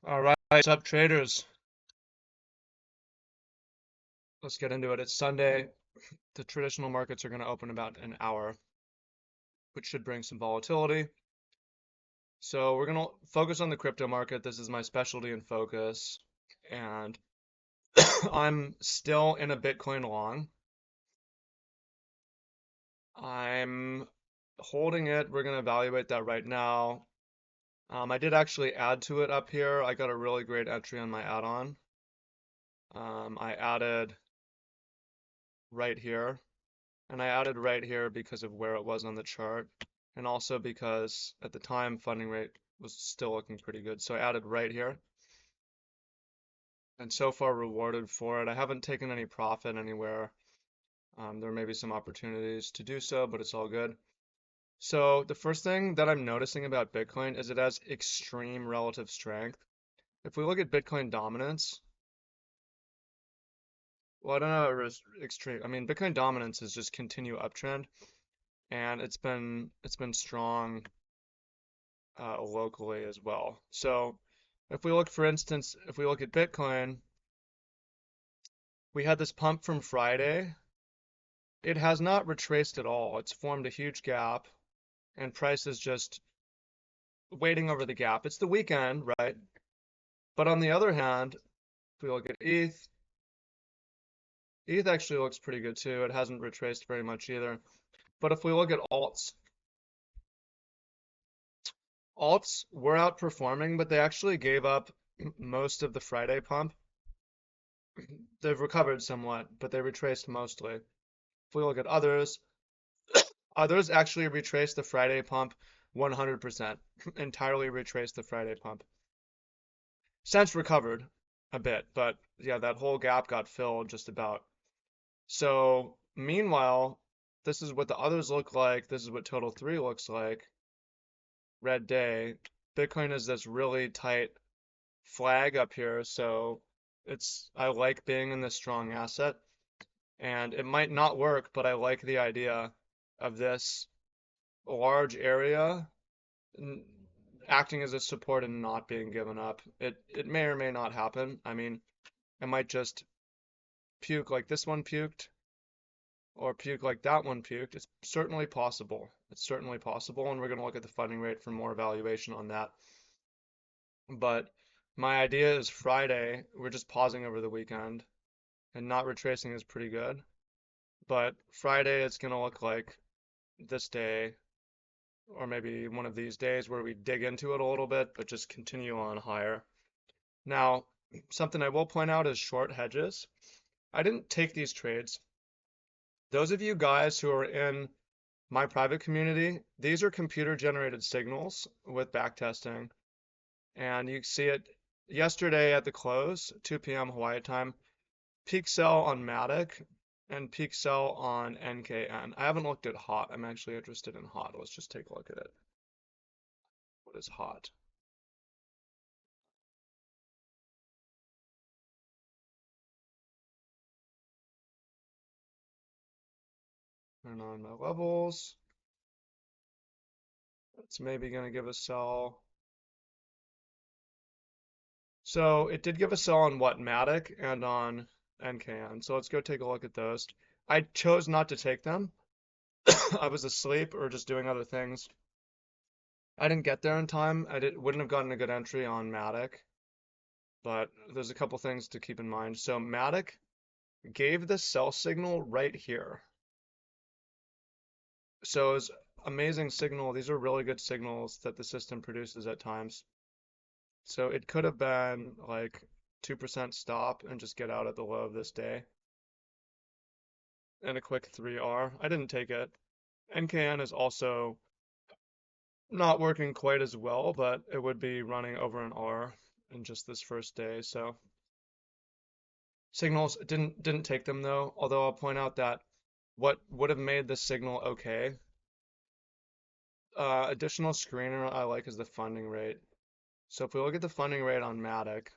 All right, what's up, traders? Let's get into it. It's Sunday. The traditional markets are going to open about an hour, which should bring some volatility. So we're going to focus on the crypto market. This is my specialty and focus. And I'm still in a Bitcoin long. I'm holding it. We're going to evaluate that right now. I did actually add to it up here. I got a really great entry on my add-on. I added right here. And I added right here because of where it was on the chart, and also because at the time funding rate was still looking pretty good. So I added right here, and so far rewarded for it. I haven't taken any profit anywhere. There may be some opportunities to do so, but it's all good. So the first thing that I'm noticing about Bitcoin is it has extreme relative strength. If we look at Bitcoin dominance, well, I don't know, extreme. I mean, Bitcoin dominance is just continue uptrend, and it's been strong locally as well. So if we look, for instance, if we look at Bitcoin, we had this pump from Friday. It has not retraced at all. It's formed a huge gap, and price is just waiting over the gap. It's the weekend, right? But on the other hand, if we look at ETH actually looks pretty good too. It hasn't retraced very much either. But if we look at alts were outperforming, but they actually gave up most of the Friday pump. They've recovered somewhat, but they retraced mostly. If we look at others actually retrace the Friday pump 100%, entirely retrace the Friday pump. Since recovered a bit, but yeah, that whole gap got filled just about. So meanwhile, this is what the others look like. This is what Total 3 looks like. Red day. Bitcoin is this really tight flag up here, so I like being in this strong asset. And it might not work, but I like the idea of this large area acting as a support and not being given up. It may or may not happen. I mean, it might just puke like this one puked, or puke like that one puked. It's certainly possible. It's certainly possible, and we're going to look at the funding rate for more evaluation on that. But my idea is Friday, we're just pausing over the weekend, and not retracing is pretty good. But Friday, it's going to look like this day, or maybe one of these days where we dig into it a little bit, but just continue on higher. Now, something I will point out is short hedges. I didn't take these trades. Those of you guys who are in my private community, these are computer generated signals with backtesting. And you see it yesterday at the close, 2 p.m. Hawaii time, peak sell on Matic and peak sell on NKN. I haven't looked at HOT. I'm actually interested in HOT. Let's just take a look at it. What is HOT? Turn on my levels. It's maybe going to give a sell. So it did give a sell on what, Matic and on NKN. So let's go take a look at those. I chose not to take them. I was asleep or just doing other things. I didn't get there in time. Wouldn't have gotten a good entry on Matic, but there's a couple things to keep in mind. So Matic gave the sell signal right here. So it's amazing signal. These are really good signals that the system produces at times. So it could have been like 2% stop and just get out at the low of this day. And a quick 3R. I didn't take it. NKN is also not working quite as well, but it would be running over an R in just this first day. So signals didn't take them though, although I'll point out that what would have made this signal okay. Additional screener I like is the funding rate. So if we look at the funding rate on Matic,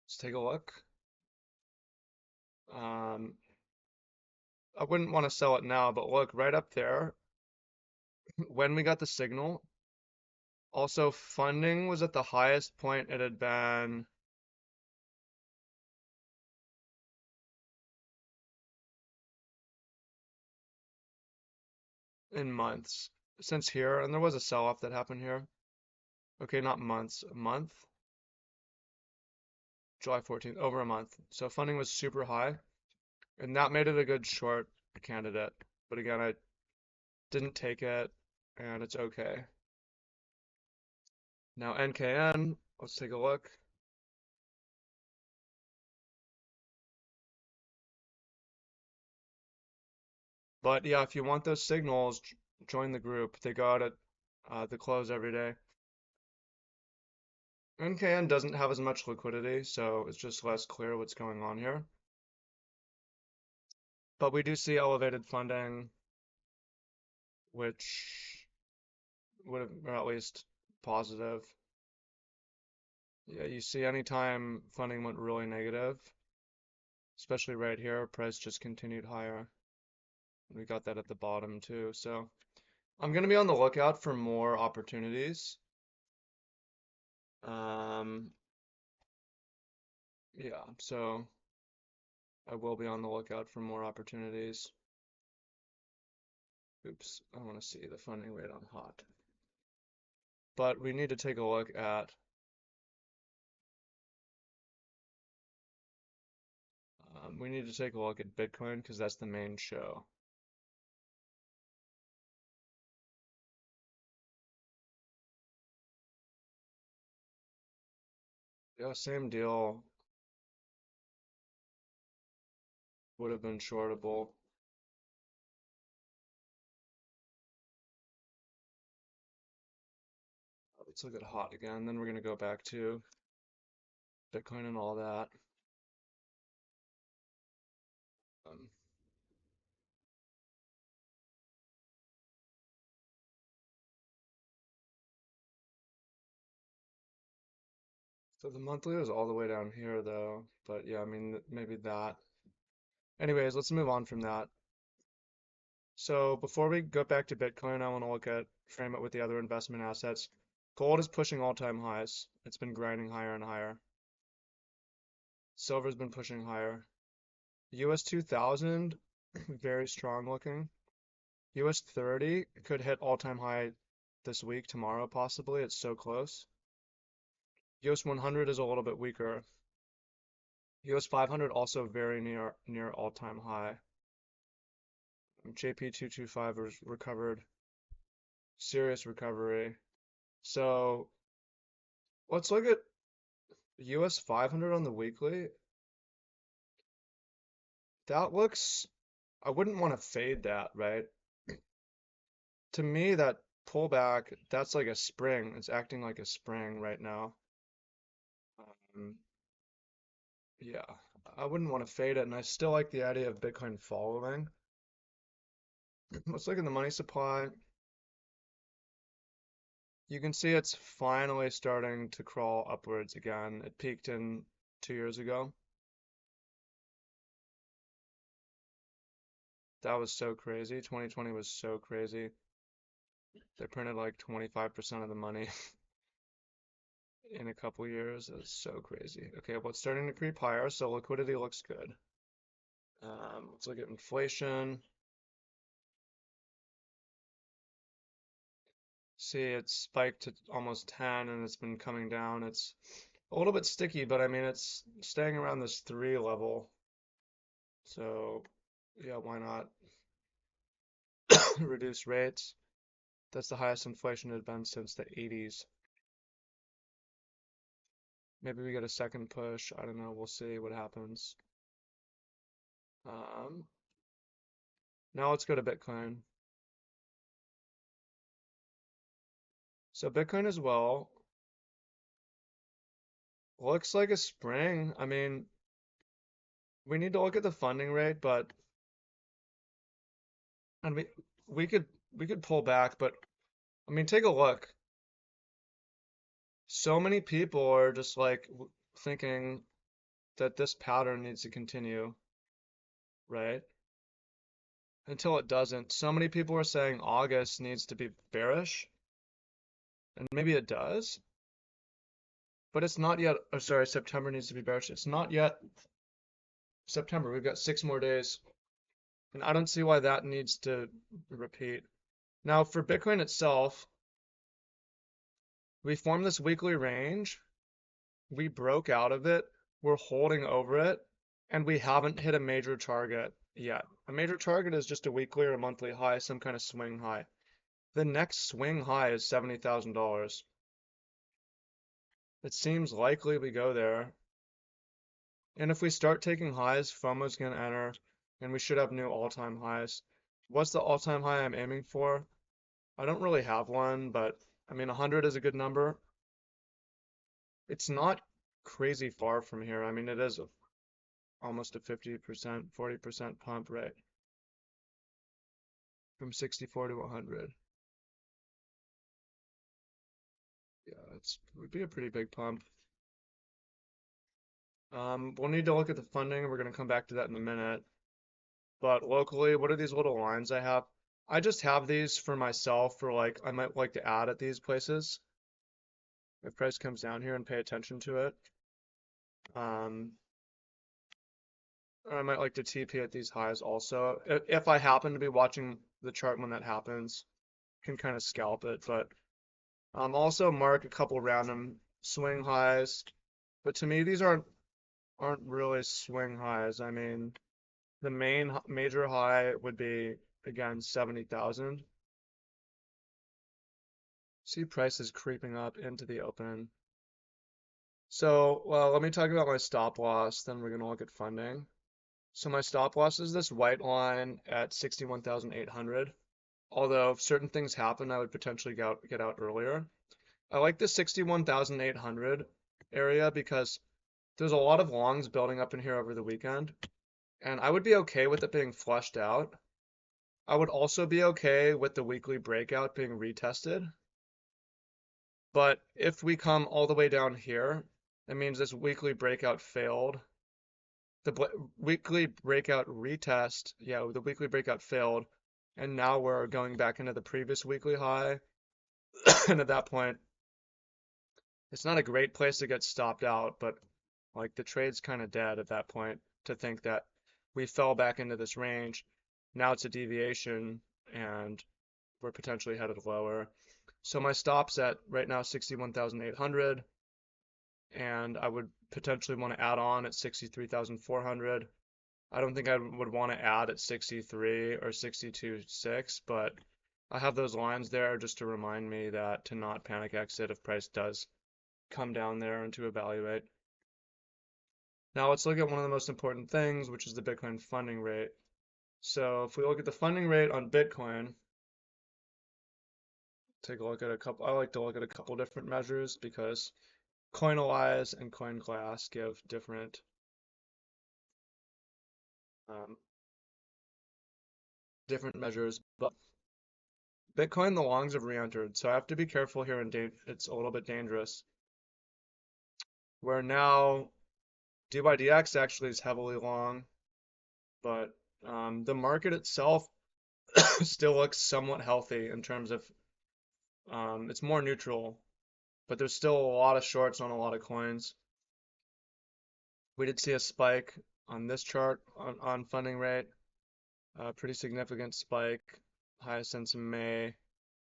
let's take a look. Um, I wouldn't want to sell it now, but look right up there. When we got the signal, Also, funding was at the highest point it had been in months since here, and there was a sell-off that happened here. Okay, not months, a month, July 14th, over a month. So funding was super high, and that made it a good short candidate. But again, I didn't take it, and it's okay. Now NKN, let's take a look. But yeah, if you want those signals, join the group. They go out at the close every day. NKN doesn't have as much liquidity, so it's just less clear what's going on here. But we do see elevated funding, which would have, or at least positive. Yeah, you see anytime funding went really negative, especially right here, price just continued higher. We got that at the bottom too. So I'm going to be on the lookout for more opportunities. Um, yeah, so I will be on the lookout for more opportunities. Oops, I want to see the funding rate on hot. But we need to take a look at we need to take a look at Bitcoin because that's the main show. Yeah, same deal would have been shortable. Let's look at hot again. Then we're going to go back to Bitcoin and all that. Um, so the monthly was all the way down here though. But yeah, I mean, maybe that. Anyways, let's move on from that. So before we go back to Bitcoin, I want to frame it with the other investment assets. Gold is pushing all-time highs. It's been grinding higher and higher. Silver's been pushing higher. US 2000, very strong looking. US 30 could hit all-time high this week, tomorrow possibly. It's so close. US 100 is a little bit weaker. US 500 also very near all-time high. JP225 was recovered, serious recovery. So let's look at US 500 on the weekly. That looks, I wouldn't want to fade that, right? To me, that pullback, that's like a spring. It's acting like a spring right now. Um, yeah, I wouldn't want to fade it, and I still like the idea of Bitcoin following. Let's look at the money supply. You can see it's finally starting to crawl upwards again. It peaked in 2 years ago. That was so crazy. 2020 was so crazy. They printed like 25% of the money in a couple years. It's so crazy. Okay, well, it's starting to creep higher, so liquidity looks good. Let's look at inflation. See, it's spiked to almost 10 and it's been coming down. It's a little bit sticky, but I mean, it's staying around this 3 level. So, yeah, why not reduce rates? That's the highest inflation had been since the 80s. Maybe we get a second push. I don't know. We'll see what happens. Um, Now let's go to Bitcoin. So Bitcoin as well looks like a spring. I mean, we need to look at the funding rate, but and we could we could pull back, but I mean, take a look. So many people are just like thinking that this pattern needs to continue, right? Until it doesn't. So many people are saying August needs to be bearish. And maybe it does, but it's not yet. Oh, sorry, September needs to be bearish. It's not yet September. We've got 6 more days. And I don't see why that needs to repeat. Now, for Bitcoin itself, we formed this weekly range. We broke out of it. We're holding over it. And we haven't hit a major target yet. A major target is just a weekly or a monthly high, some kind of swing high. The next swing high is $70,000. It seems likely we go there. And if we start taking highs, FOMO's going to enter, and we should have new all-time highs. What's the all-time high I'm aiming for? I don't really have one, but I mean, 100 is a good number. It's not crazy far from here. I mean, it is almost a 50%, 40% pump rate from 64 to 100. Yeah, it would be a pretty big pump. We'll need to look at the funding. We're going to come back to that in a minute. But locally, what are these little lines I have? I just have these for myself for like, I might like to add at these places. If price comes down here and pay attention to it. Or I might like to TP at these highs also. If I happen to be watching the chart when that happens, can kind of scalp it. But also mark a couple random swing highs. But to me, these aren't really swing highs. I mean, the major high would be again 70,000. See prices creeping up into the open. So, well, let me talk about my stop loss, then we're gonna look at funding. So my stop loss is this white line at 61,800. Although if certain things happen, I would potentially get out earlier. I like the 61,800 area because there's a lot of longs building up in here over the weekend, and I would be okay with it being flushed out. I would also be okay with the weekly breakout being retested. But if we come all the way down here, that means this weekly breakout failed. The weekly breakout retest, yeah, the weekly breakout failed, and now we're going back into the previous weekly high. And at that point, it's not a great place to get stopped out, but like the trade's kind of dead at that point to think that we fell back into this range. Now it's a deviation and we're potentially headed lower. So my stop's at right now 61,800, and I would potentially want to add on at 63,400. I don't think I would want to add at 63 or 62.6, but I have those lines there just to remind me that to not panic exit if price does come down there and to evaluate. Now let's look at one of the most important things, which is the Bitcoin funding rate. So if we look at the funding rate on Bitcoin, take a look at a couple, I like to look at a couple different measures because Coinalyze and CoinGlass give um, different measures, but Bitcoin, the longs have re-entered, so I have to be careful here and it's a little bit dangerous. Where now DYDX actually is heavily long, but the market itself still looks somewhat healthy in terms of it's more neutral, but there's still a lot of shorts on a lot of coins. We did see a spike on this chart on funding rate, a pretty significant spike, highest since May.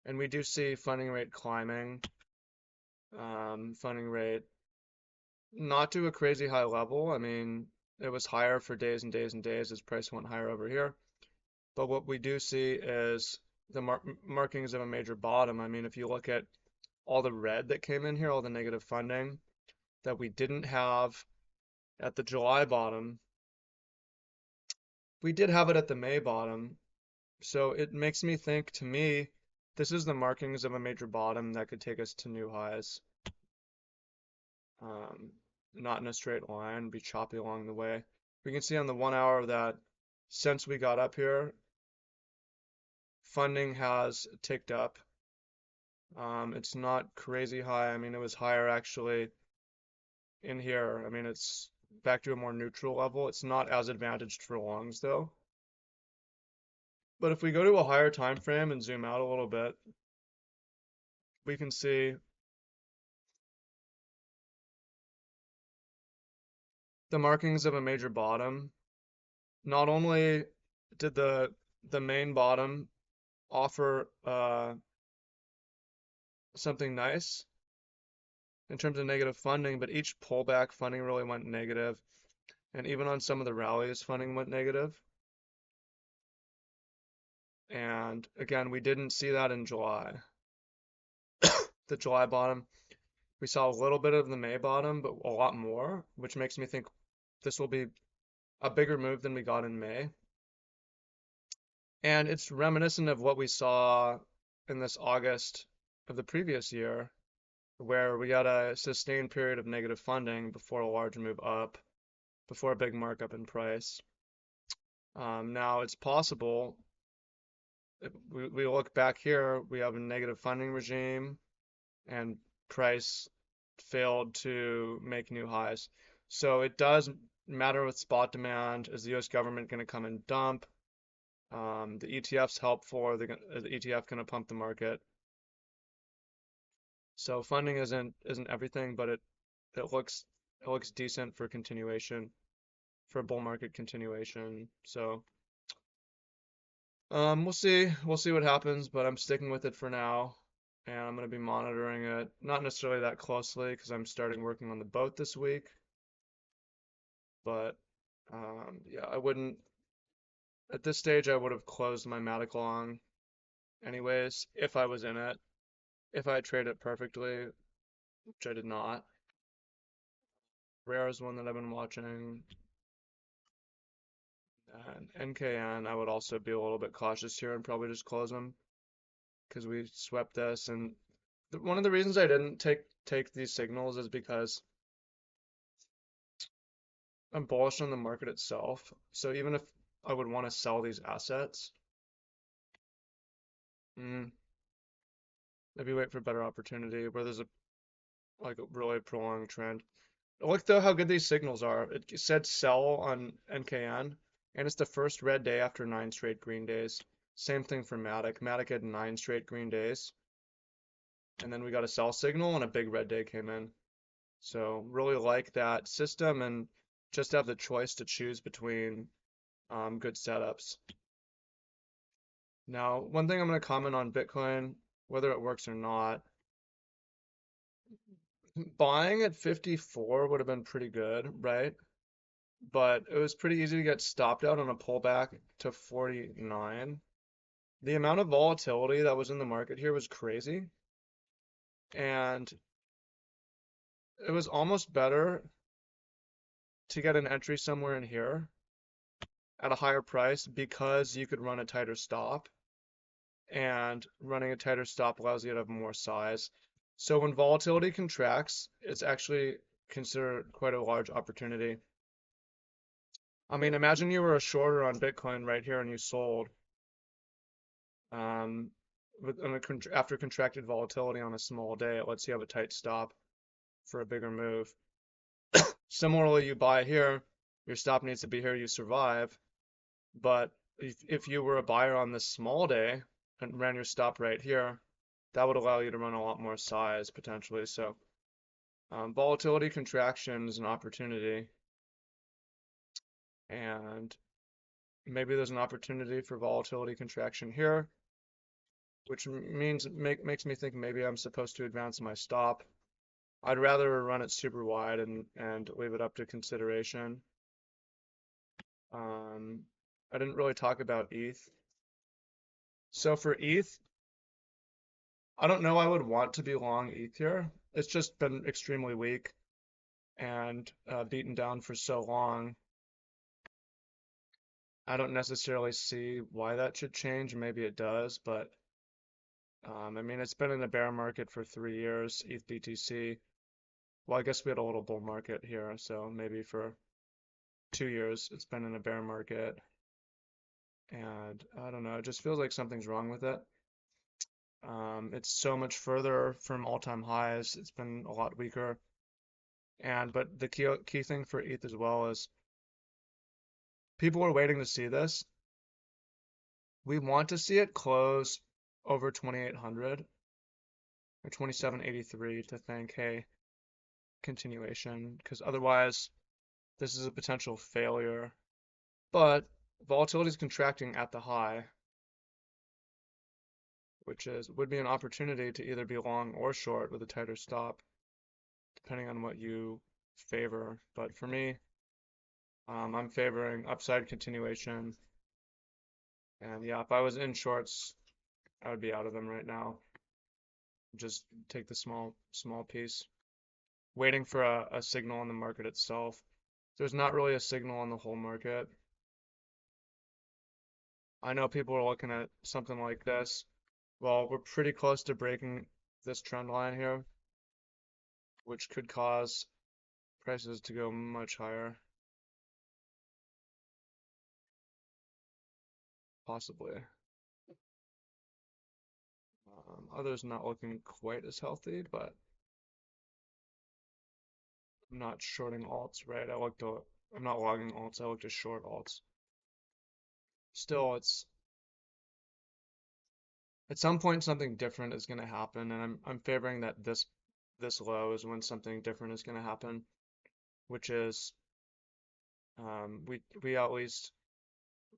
And we do see funding rate climbing, funding rate not to a crazy high level. I mean, it was higher for days and days and days as price went higher over here. But what we do see is the markings of a major bottom. I mean, if you look at all the red that came in here, all the negative funding that we didn't have at the July bottom, we did have it at the May bottom. So it makes me think, to me, this is the markings of a major bottom that could take us to new highs. Not in a straight line, be choppy along the way. We can see on the 1 hour that since we got up here, funding has ticked up. It's not crazy high. I mean, it was higher actually in here. I mean, it's back to a more neutral level. It's not as advantaged for longs though. But if we go to a higher time frame and zoom out a little bit, we can see the markings of a major bottom. Not only did the main bottom offer something nice in terms of negative funding, but each pullback funding really went negative, and even on some of the rallies, funding went negative. And again, we didn't see that in July. The July bottom, we saw a little bit of the May bottom, but a lot more, which makes me think this will be a bigger move than we got in May. And it's reminiscent of what we saw in this August of the previous year, where we got a sustained period of negative funding before a large move up, before a big markup in price. Now it's possible, if we look back here, we have a negative funding regime and price failed to make new highs. So it does matter with spot demand. Is the US government going to come and dump? The ETF's helpful. The ETF going to pump the market? So funding isn't everything, but it looks decent for continuation, for a bull market continuation. So we'll see what happens, but I'm sticking with it for now, and I'm gonna be monitoring it, not necessarily that closely because I'm starting working on the boat this week, but yeah, I wouldn't at this stage I would have closed my Matic long anyways if I was in it, if I trade it perfectly, which I did not. Rare is one that I've been watching. And NKN, I would also be a little bit cautious here and probably just close them because we swept this. And one of the reasons I didn't take these signals is because I'm bullish on the market itself. So even if I would want to sell these assets, mm, maybe wait for a better opportunity where there's a really prolonged trend. Look though how good these signals are. It said sell on NKN, and it's the first red day after 9 straight green days. Same thing for Matic. Matic had 9 straight green days, and then we got a sell signal and a big red day came in. So really like that system and just have the choice to choose between good setups. Now, one thing I'm going to comment on Bitcoin, whether it works or not, buying at 54 would have been pretty good, right? But it was pretty easy to get stopped out on a pullback to 49. The amount of volatility that was in the market here was crazy. And it was almost better to get an entry somewhere in here at a higher price because you could run a tighter stop. And running a tighter stop allows you to have more size. So when volatility contracts, it's actually considered quite a large opportunity. I mean, imagine you were a shorter on Bitcoin right here and you sold um, after contracted volatility on a small day. It lets you have a tight stop for a bigger move. Similarly, you buy here, your stop needs to be here, you survive. But if you were a buyer on this small day and ran your stop right here, that would allow you to run a lot more size potentially. So volatility contraction is an opportunity, and maybe there's an opportunity for volatility contraction here, which means makes me think maybe I'm supposed to advance my stop. I'd rather run it super wide and leave it up to consideration. I didn't really talk about ETH. So for ETH, I don't know I would want to be long ETH here. It's just been extremely weak and beaten down for so long. I don't necessarily see why that should change. Maybe it does, but I mean, it's been in a bear market for 3 years, ETH BTC. Well, I guess we had a little bull market here, so maybe for 2 years it's been in a bear market. And I don't know, it just feels like something's wrong with it. It's so much further from all-time highs. It's been a lot weaker. But the key thing for ETH as well is people are waiting to see this. We want to see it close over 2,800 or 27.83 to think, hey, continuation, because otherwise this is a potential failure. But volatility is contracting at the high, which would be an opportunity to either be long or short with a tighter stop, depending on what you favor. But for me, I'm favoring upside continuation. And yeah, if I was in shorts, I would be out of them right now. Just take the small piece, waiting for a signal in the market itself. There's not really a signal in the whole market. I know people are looking at something like this. Well, we're pretty close to breaking this trend line here, which could cause prices to go much higher, possibly. Others not looking quite as healthy, but I'm not shorting alts, right? I'm not logging alts, I look to short alts. Still, it's at some point something different is going to happen, and I'm favoring that this low is when something different is going to happen, which is we at least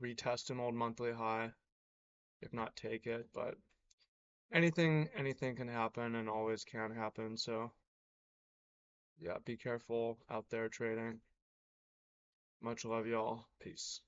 retest an old monthly high, if not take it, but anything can happen and always can happen, so yeah, be careful out there trading. Much love, y'all. Peace.